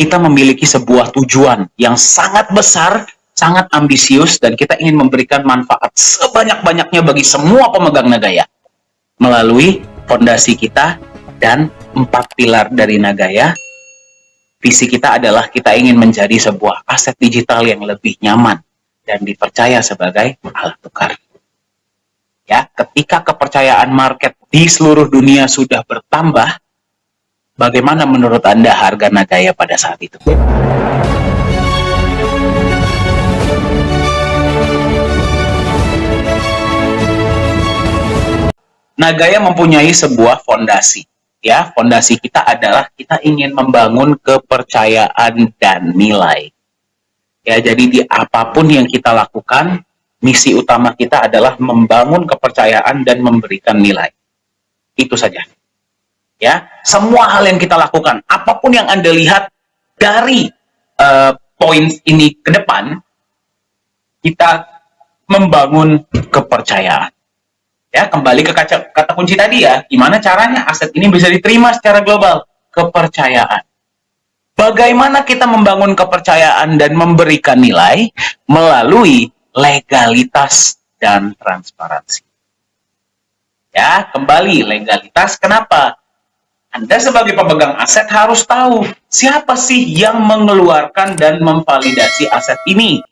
kita memiliki sebuah tujuan yang sangat besar, sangat ambisius, dan kita ingin memberikan manfaat sebanyak-banyaknya bagi semua pemegang Nagaya. Melalui fondasi kita dan 4 pilar dari Nagaya, visi kita adalah kita ingin menjadi sebuah aset digital yang lebih nyaman dan dipercaya sebagai alat tukar. Ya, ketika kepercayaan market di seluruh dunia sudah bertambah, bagaimana menurut Anda harga Nagaya pada saat itu? Nagaya mempunyai sebuah fondasi. Ya, fondasi kita adalah kita ingin membangun kepercayaan dan nilai. Ya, jadi di apapun yang kita lakukan, misi utama kita adalah membangun kepercayaan dan memberikan nilai. Itu saja. Ya, semua hal yang kita lakukan, apapun yang Anda lihat dari poin ini ke depan, kita membangun kepercayaan. Ya, kembali ke kata kunci tadi ya, gimana caranya aset ini bisa diterima secara global? Kepercayaan. Bagaimana kita membangun kepercayaan dan memberikan nilai? Melalui legalitas dan transparansi. Ya, kembali legalitas. Kenapa? Anda sebagai pemegang aset harus tahu siapa sih yang mengeluarkan dan memvalidasi aset ini.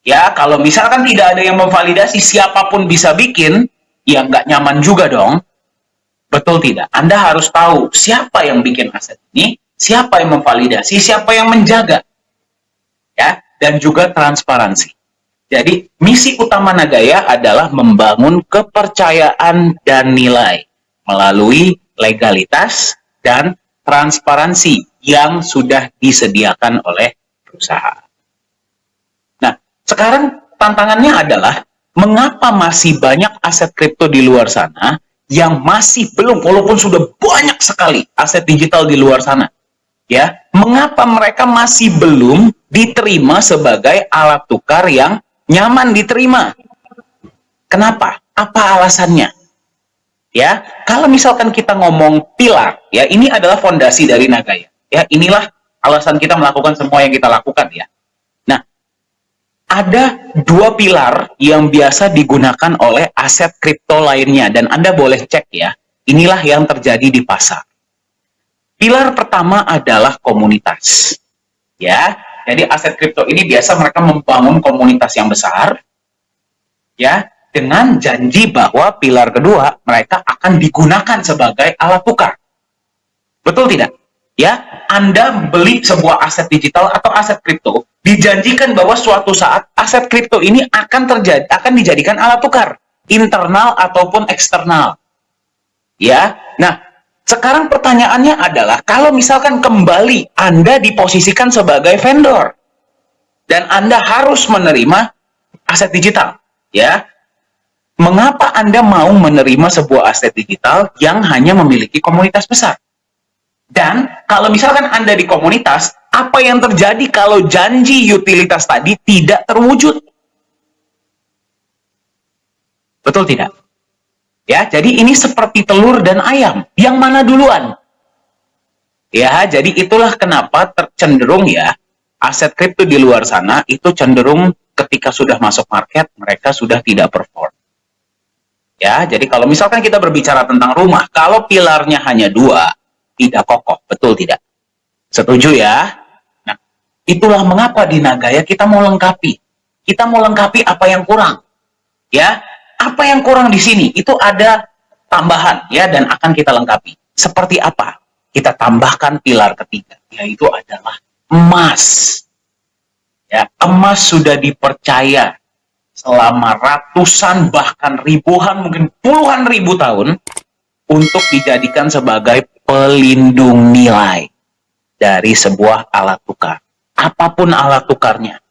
Ya, kalau misalkan tidak ada yang memvalidasi, siapapun bisa bikin, ya nggak nyaman juga dong. Betul tidak? Anda harus tahu siapa yang bikin aset ini, siapa yang memvalidasi, siapa yang menjaga. Ya, dan juga transparansi. Jadi, misi utama Nagaya adalah membangun kepercayaan dan nilai melalui legalitas dan transparansi yang sudah disediakan oleh perusahaan. Nah, sekarang tantangannya adalah mengapa masih banyak aset kripto di luar sana yang masih belum, walaupun sudah banyak sekali aset digital di luar sana, ya, mengapa mereka masih belum diterima sebagai alat tukar yang nyaman diterima? Kenapa? Apa alasannya? Ya, kalau misalkan kita ngomong pilar, ya, ini adalah fondasi dari Nagaya. Ya, inilah alasan kita melakukan semua yang kita lakukan, ya. Nah, ada 2 pilar yang biasa digunakan oleh aset kripto lainnya, dan Anda boleh cek ya. Inilah yang terjadi di pasar. Pilar pertama adalah komunitas. Ya, jadi aset kripto ini biasa mereka membangun komunitas yang besar, ya, dengan janji bahwa pilar kedua mereka akan digunakan sebagai alat tukar. Betul tidak? Ya, Anda beli sebuah aset digital atau aset kripto, dijanjikan bahwa suatu saat aset kripto ini akan dijadikan alat tukar, internal ataupun eksternal. Ya, nah, sekarang pertanyaannya adalah, kalau misalkan kembali Anda diposisikan sebagai vendor dan Anda harus menerima aset digital, ya, mengapa Anda mau menerima sebuah aset digital yang hanya memiliki komunitas besar? Dan kalau misalkan Anda di komunitas, apa yang terjadi kalau janji utilitas tadi tidak terwujud? Betul tidak? Ya, jadi ini seperti telur dan ayam. Yang mana duluan? Ya, jadi itulah kenapa cenderung ya, aset kripto di luar sana itu cenderung ketika sudah masuk market, mereka sudah tidak perform. Ya, jadi kalau misalkan kita berbicara tentang rumah, kalau pilarnya hanya 2, tidak kokoh. Betul tidak? Setuju ya? Nah, itulah mengapa di Nagaya kita mau lengkapi. Kita mau lengkapi apa yang kurang. Ya, apa yang kurang di sini? Itu ada tambahan ya, dan akan kita lengkapi. Seperti apa? Kita tambahkan pilar ketiga, yaitu adalah emas. Ya, emas sudah dipercaya selama ratusan bahkan ribuan, mungkin puluhan ribu tahun untuk dijadikan sebagai pelindung nilai dari sebuah alat tukar. Apapun alat tukarnya.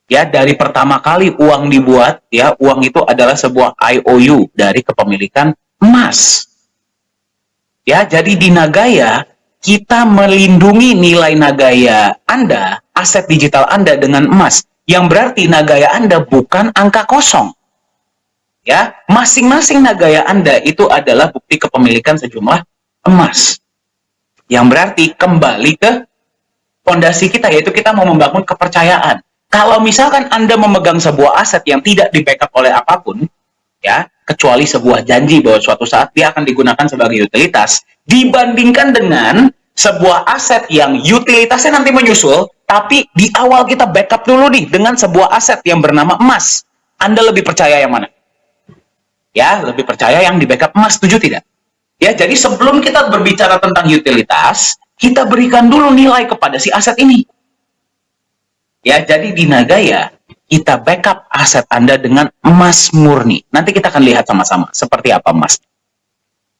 Ya, dari pertama kali uang dibuat, ya, uang itu adalah sebuah IOU dari kepemilikan emas. Ya, jadi di Nagaya, kita melindungi nilai Nagaya Anda, aset digital Anda dengan emas, yang berarti Nagaya Anda bukan angka kosong. Ya, masing-masing Nagaya Anda itu adalah bukti kepemilikan sejumlah emas. Yang berarti kembali ke Fondasi kita yaitu kita mau membangun kepercayaan. Kalau misalkan Anda memegang sebuah aset yang tidak di-backup oleh apapun, ya, kecuali sebuah janji bahwa suatu saat dia akan digunakan sebagai utilitas, dibandingkan dengan sebuah aset yang utilitasnya nanti menyusul, tapi di awal kita backup dulu nih dengan sebuah aset yang bernama emas. Anda lebih percaya yang mana? Ya, lebih percaya yang di backup emas, setuju tidak? Ya, jadi sebelum kita berbicara tentang utilitas, kita berikan dulu nilai kepada si aset ini. Ya, jadi di Nagaya, kita backup aset Anda dengan emas murni. Nanti kita akan lihat sama-sama seperti apa emas.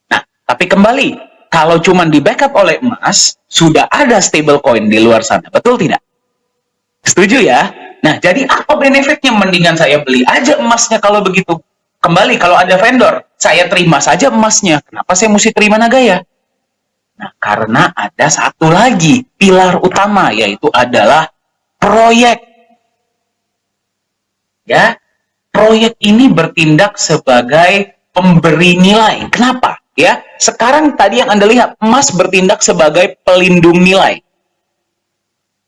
Nah, tapi kembali, kalau cuma di backup oleh emas, sudah ada stablecoin di luar sana. Betul tidak? Setuju ya? Nah, jadi apa benefitnya? Mendingan saya beli aja emasnya kalau begitu. Kembali, kalau ada vendor, saya terima saja emasnya. Kenapa saya mesti terima Nagaya? Nah, karena ada satu lagi pilar utama, yaitu adalah proyek. Ya, proyek ini bertindak sebagai pemberi nilai. Kenapa? Ya, sekarang tadi yang Anda lihat, emas bertindak sebagai pelindung nilai.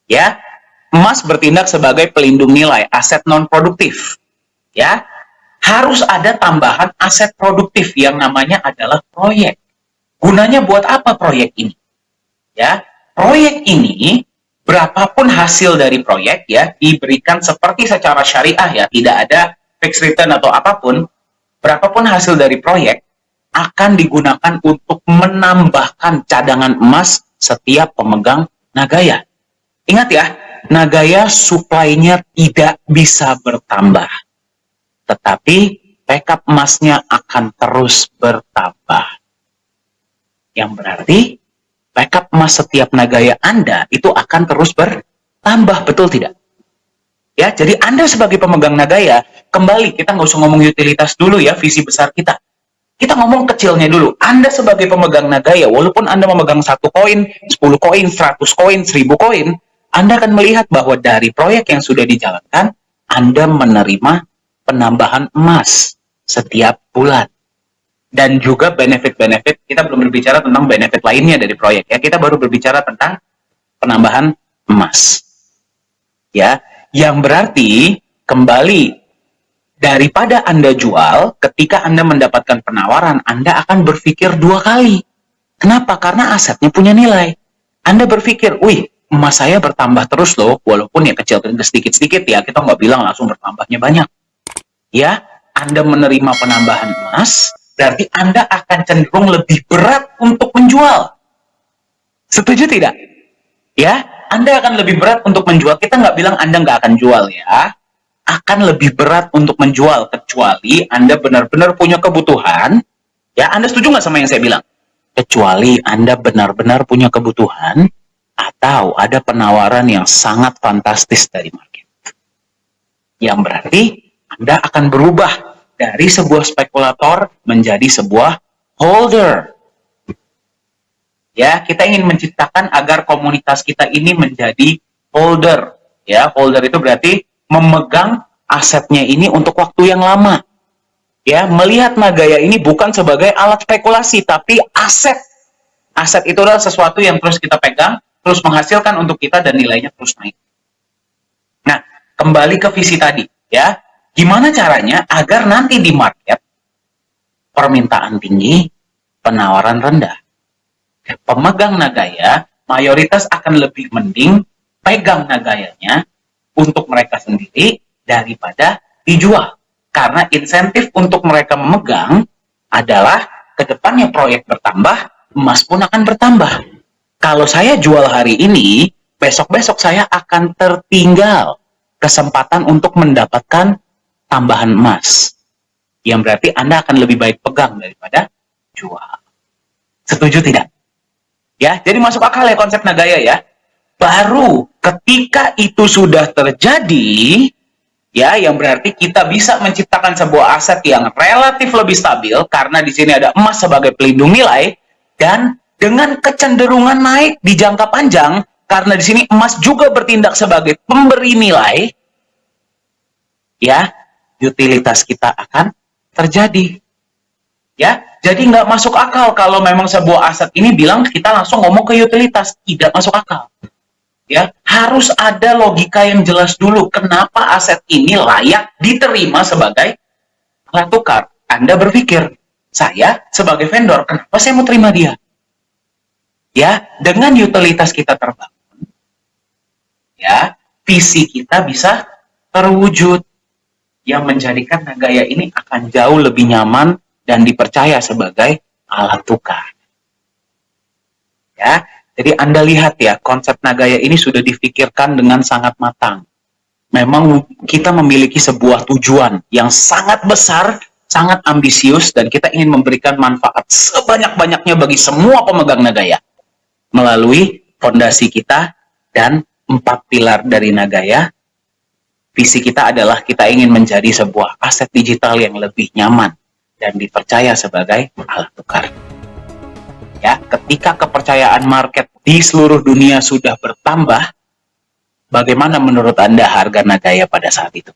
Ya, emas bertindak sebagai pelindung nilai, aset non produktif. Ya, harus ada tambahan aset produktif yang namanya adalah proyek. Gunanya buat apa proyek ini? Ya, proyek ini berapapun hasil dari proyek ya diberikan seperti secara syariah ya, tidak ada fixed return atau apapun. Berapapun hasil dari proyek akan digunakan untuk menambahkan cadangan emas setiap pemegang Nagaya. Ingat ya, Nagaya supply-nya tidak bisa bertambah. Tetapi backup emasnya akan terus bertambah. Yang berarti backup emas setiap Nagaya Anda itu akan terus bertambah, betul tidak? Ya, jadi Anda sebagai pemegang Nagaya, kembali kita nggak usah ngomong utilitas dulu ya, visi besar kita. Kita ngomong kecilnya dulu. Anda sebagai pemegang Nagaya, walaupun Anda memegang 1 koin, 10 koin, 100 koin, 1000 koin, Anda akan melihat bahwa dari proyek yang sudah dijalankan, Anda menerima penambahan emas setiap bulan. Dan juga benefit-benefit, kita belum berbicara tentang benefit lainnya dari proyek ya, kita baru berbicara tentang penambahan emas. Ya, yang berarti kembali daripada Anda jual, ketika Anda mendapatkan penawaran, Anda akan berpikir 2 kali. Kenapa? Karena asetnya punya nilai. Anda berpikir, wih, emas saya bertambah terus loh, walaupun ya kecil sedikit-sedikit ya, kita nggak bilang langsung bertambahnya banyak. Ya, Anda menerima penambahan emas, berarti Anda akan cenderung lebih berat untuk menjual. Setuju tidak? Ya, Anda akan lebih berat untuk menjual. Kita nggak bilang Anda nggak akan jual ya. Akan lebih berat untuk menjual, kecuali Anda benar-benar punya kebutuhan. Ya, Anda setuju nggak sama yang saya bilang? Kecuali Anda benar-benar punya kebutuhan, atau ada penawaran yang sangat fantastis dari market. Yang berarti Anda akan berubah dari sebuah spekulator menjadi sebuah holder. Ya, kita ingin menciptakan agar komunitas kita ini menjadi holder. Ya, holder itu berarti memegang asetnya ini untuk waktu yang lama. Ya, melihat Nagaya ini bukan sebagai alat spekulasi, tapi aset. Aset itu adalah sesuatu yang terus kita pegang, terus menghasilkan untuk kita dan nilainya terus naik. Nah, kembali ke visi tadi, ya. Gimana caranya agar nanti di market permintaan tinggi, penawaran rendah. Pemegang Nagaya mayoritas akan lebih mending pegang Nagayanya untuk mereka sendiri daripada dijual. Karena insentif untuk mereka memegang adalah kedepannya proyek bertambah, emas pun akan bertambah. Kalau saya jual hari ini, besok-besok saya akan tertinggal kesempatan untuk mendapatkan tambahan emas. Yang berarti Anda akan lebih baik pegang daripada jual. Setuju tidak? Ya, jadi masuk akal ya konsep Nagaya ya. Baru ketika itu sudah terjadi, ya, yang berarti kita bisa menciptakan sebuah aset yang relatif lebih stabil karena di sini ada emas sebagai pelindung nilai dan dengan kecenderungan naik di jangka panjang karena di sini emas juga bertindak sebagai pemberi nilai. Ya, utilitas kita akan terjadi. Ya, jadi nggak masuk akal kalau memang sebuah aset ini bilang kita langsung ngomong ke utilitas, tidak masuk akal. Ya, harus ada logika yang jelas dulu kenapa aset ini layak diterima sebagai alat tukar. Anda berpikir, saya sebagai vendor, kenapa saya mau terima dia? Ya, dengan utilitas kita terbangun, ya, visi kita bisa terwujud yang menjadikan Nagaya ini akan jauh lebih nyaman dan dipercaya sebagai alat tukar. Ya, jadi Anda lihat ya, konsep Nagaya ini sudah difikirkan dengan sangat matang. Memang kita memiliki sebuah tujuan yang sangat besar, sangat ambisius, dan kita ingin memberikan manfaat sebanyak-banyaknya bagi semua pemegang Nagaya melalui fondasi kita dan 4 pilar dari Nagaya. Visi kita adalah kita ingin menjadi sebuah aset digital yang lebih nyaman dan dipercaya sebagai alat tukar. Ya, ketika kepercayaan market di seluruh dunia sudah bertambah, bagaimana menurut Anda harga Nagaya pada saat itu?